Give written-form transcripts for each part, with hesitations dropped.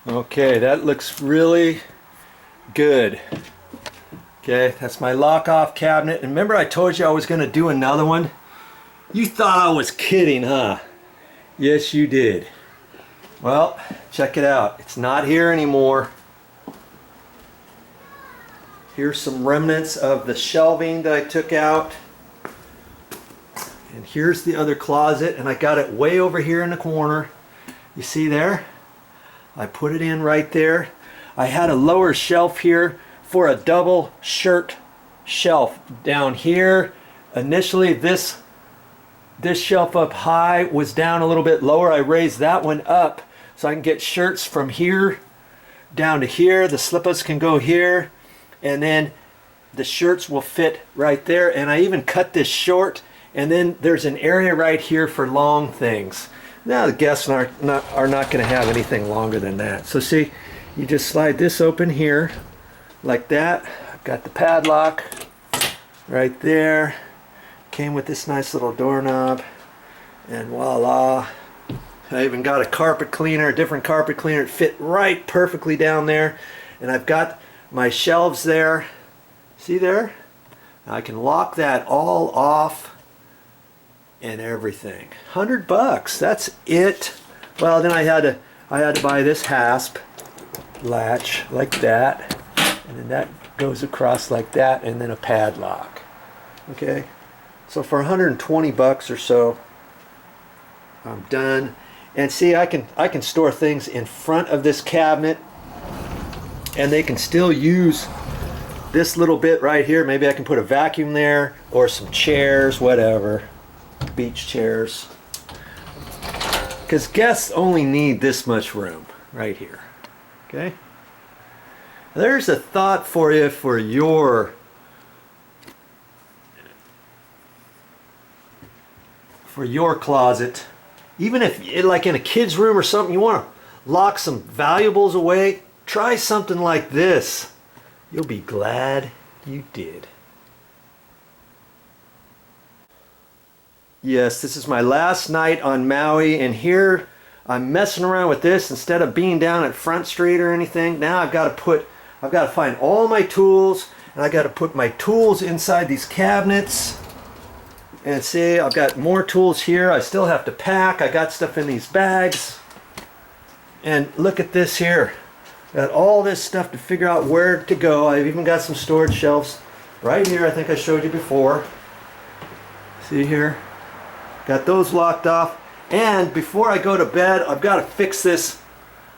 Okay, that looks really good. Okay, that's my lock-off cabinet. And remember I told you I was going to do another one? You thought I was kidding, huh? Yes, you did. Well, check it out. It's not here anymore. Here's some remnants of the shelving that I took out. And here's the other closet, and I got it way over here in the corner. You see there? I put it in right there. I had a lower shelf here for a double shirt shelf down here. Initially this shelf up high was down a little bit lower. I raised that one up so I can get shirts from here down to here. The slippers can go here, and then the shirts will fit right there. And I even cut this short, and then there's an area right here for long things. Now the guests are not going to have anything longer than that. So see, you just slide this open here like that. I've got the padlock right there. Came with this nice little doorknob, and voila. I even got a carpet cleaner, a different carpet cleaner. It fit right perfectly down there. And I've got my shelves there. See there? I can lock that all off and everything. $100, that's it. Well, then I had to buy this hasp latch like that, and then that goes across like that, and then a padlock. Okay, so for $120 or so, I'm done. And see, I can store things in front of this cabinet, and they can still use this little bit right here. Maybe I can put a vacuum there, or some chairs, whatever. Beach chairs, because guests only need this much room right here. Okay, there's a thought for you for your closet. Even if, like in a kid's room or something, you want to lock some valuables away, try something like this. You'll be glad you did. Yes, this is my last night on Maui, and here I'm messing around with this instead of being down at Front Street or anything. Now I've got to find all my tools, and I got to put my tools inside these cabinets. And see, I've got more tools here. I still have to pack. I got stuff in these bags. And look at this here. Got all this stuff to figure out where to go. I've even got some storage shelves right here. I think I showed you before. See here? Got those locked off. And before I go to bed, I've got to fix this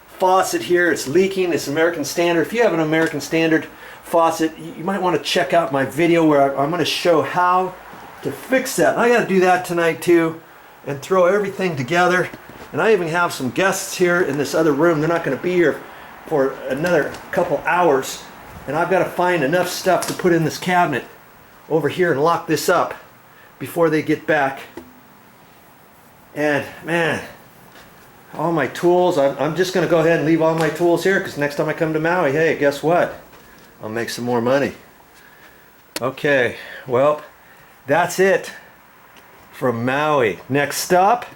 faucet here. It's leaking. It's American Standard. If you have an American Standard faucet, you might want to check out my video where I'm going to show how to fix that. And I got to do that tonight too, and throw everything together. And I even have some guests here in this other room. They're not going to be here for another couple hours, and I've got to find enough stuff to put in this cabinet over here and lock this up before they get back. And man, all my tools, I'm just going to go ahead and leave all my tools here, because next time I come to Maui, hey, guess what? I'll make some more money. Okay, well, that's it from Maui. Next stop,